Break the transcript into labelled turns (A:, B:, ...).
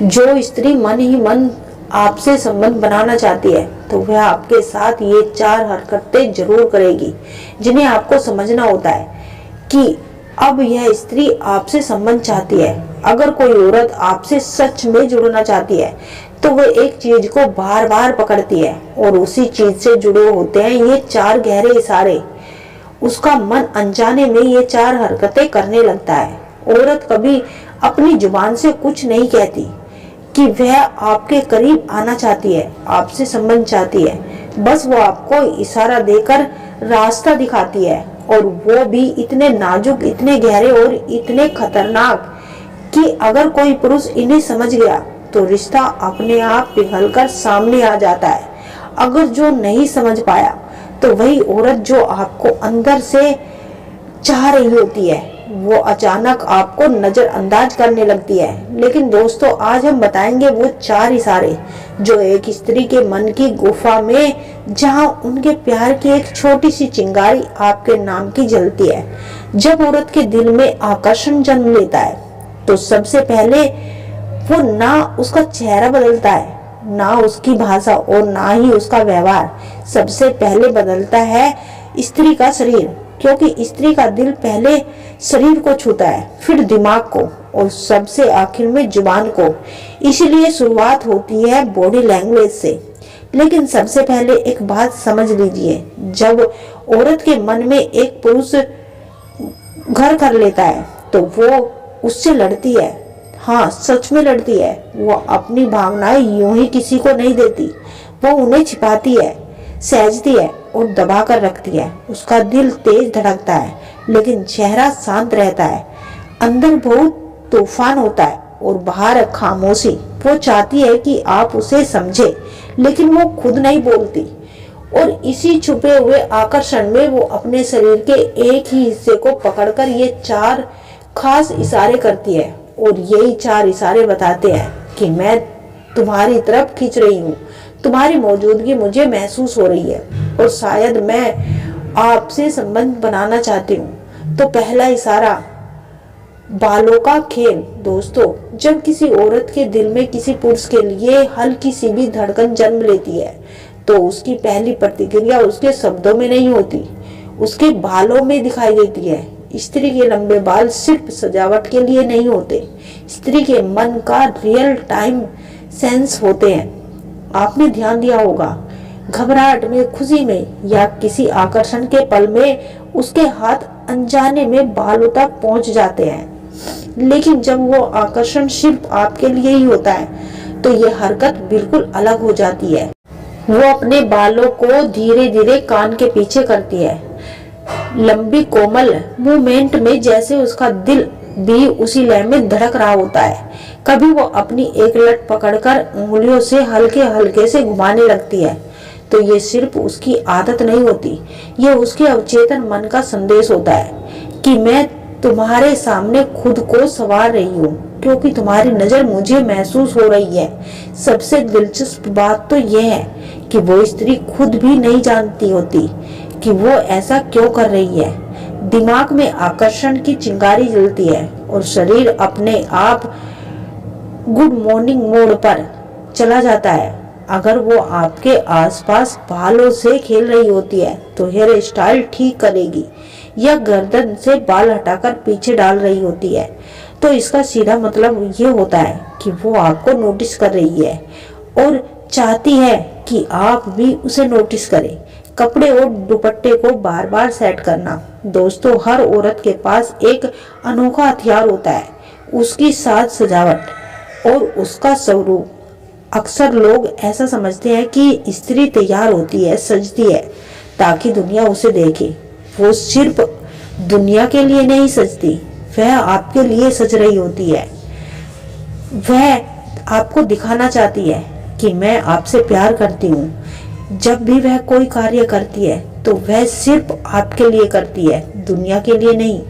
A: जो स्त्री मन ही मन आपसे संबंध बनाना चाहती है तो वह आपके साथ ये 4 हरकतें जरूर करेगी, जिन्हें आपको समझना होता है कि अब यह स्त्री आपसे संबंध चाहती है। अगर कोई औरत आपसे सच में जुड़ना चाहती है तो वह एक चीज को बार बार पकड़ती है और उसी चीज से जुड़े होते हैं ये 4 गहरे इशारे। उसका मन अनजाने में ये 4 हरकतें करने लगता है। औरत कभी अपनी जुबान से कुछ नहीं कहती कि वह आपके करीब आना चाहती है, आपसे संबंध चाहती है। बस वो आपको इशारा देकर रास्ता दिखाती है, और वो भी इतने नाजुक, इतने गहरे और इतने खतरनाक कि अगर कोई पुरुष इन्हें समझ गया तो रिश्ता अपने आप पिघलकर सामने आ जाता है। अगर जो नहीं समझ पाया तो वही औरत जो आपको अंदर से चाह रही होती है वो अचानक आपको नजरअंदाज करने लगती है। लेकिन दोस्तों, आज हम बताएंगे वो 4 इशारे जो एक स्त्री के मन की गुफा में, जहां उनके प्यार की एक छोटी सी चिंगारी आपके नाम की जलती है। जब औरत के दिल में आकर्षण जन्म लेता है तो सबसे पहले वो ना उसका चेहरा बदलता है, ना उसकी भाषा और ना ही उसका व्यवहार। सबसे पहले बदलता है स्त्री का शरीर, क्योंकि स्त्री का दिल पहले शरीर को छूता है, फिर दिमाग को और सबसे आखिर में जुबान को। इसलिए शुरुआत होती है बॉडी लैंग्वेज से। लेकिन सबसे पहले एक बात समझ लीजिए, जब औरत के मन में एक पुरुष घर कर लेता है तो वो उससे लड़ती है। हाँ, सच में लड़ती है। वो अपनी भावनाएं यूं ही किसी को नहीं देती, वो उन्हें छिपाती है, सहजती है और दबा कर रखती है। उसका दिल तेज धड़कता है लेकिन चेहरा शांत रहता है। अंदर बहुत तूफान होता है और बाहर खामोशी। वो चाहती है कि आप उसे समझे, लेकिन वो खुद नहीं बोलती। और इसी छुपे हुए आकर्षण में वो अपने शरीर के एक ही हिस्से को पकड़कर ये 4 खास इशारे करती है। और यही 4 इशारे बताते हैं कि मैं तुम्हारी तरफ खींच रही हूँ, तुम्हारी मौजूदगी मुझे महसूस हो रही है और शायद मैं आपसे संबंध बनाना चाहती हूँ। तो पहला इशारा, बालों का खेल। दोस्तों, जब किसी औरत के दिल में किसी पुरुष के लिए हल्की सी भी धड़कन जन्म लेती है तो उसकी पहली प्रतिक्रिया उसके शब्दों में नहीं होती, उसके बालों में दिखाई देती है। स्त्री के लंबे बाल सिर्फ सजावट के लिए नहीं होते, स्त्री के मन का रियल टाइम सेंस होते हैं। आपने ध्यान दिया होगा, घबराहट में, खुशी में या किसी आकर्षण के पल में उसके हाथ अनजाने में बालों तक पहुंच जाते हैं। लेकिन जब वो आकर्षण सिर्फ आपके लिए ही होता है तो ये हरकत बिल्कुल अलग हो जाती है। वो अपने बालों को धीरे धीरे कान के पीछे करती है, लंबी कोमल मूवमेंट में, जैसे उसका दिल भी उसी लय में धड़क रहा होता है। कभी वो अपनी एक लट पकड़कर उंगलियों से हल्के हल्के से घुमाने लगती है तो ये सिर्फ उसकी आदत नहीं होती, ये उसके अवचेतन मन का संदेश होता है कि मैं तुम्हारे सामने खुद को संवार रही हूँ, क्योंकि तुम्हारी नजर मुझे महसूस हो रही है। सबसे दिलचस्प बात तो यह है कि वो स्त्री खुद भी नहीं जानती होती कि वो ऐसा क्यों कर रही है। दिमाग में आकर्षण की चिंगारी जलती है और शरीर अपने आप गुड मॉर्निंग मोड पर चला जाता है। अगर वो आपके आसपास बालों से खेल रही होती है तो हेयर स्टाइल ठीक करेगी, या गर्दन से बाल हटाकर पीछे डाल रही होती है तो इसका सीधा मतलब ये होता है कि वो आपको नोटिस कर रही है और चाहती है कि आप भी उसे नोटिस करें। कपड़े और दुपट्टे को बार बार सेट करना। दोस्तों, हर औरत के पास एक अनोखा हथियार होता है, उसकी साज सजावट और उसका स्वरूप। अक्सर लोग ऐसा समझते हैं कि स्त्री तैयार होती है, सजती है ताकि दुनिया उसे देखे। वो सिर्फ दुनिया के लिए नहीं सजती, वह आपके लिए सज रही होती है। वह आपको दिखाना चाहती है कि मैं आपसे प्यार करती हूँ। जब भी वह कोई कार्य करती है तो वह सिर्फ आपके लिए करती है, दुनिया के लिए नहीं।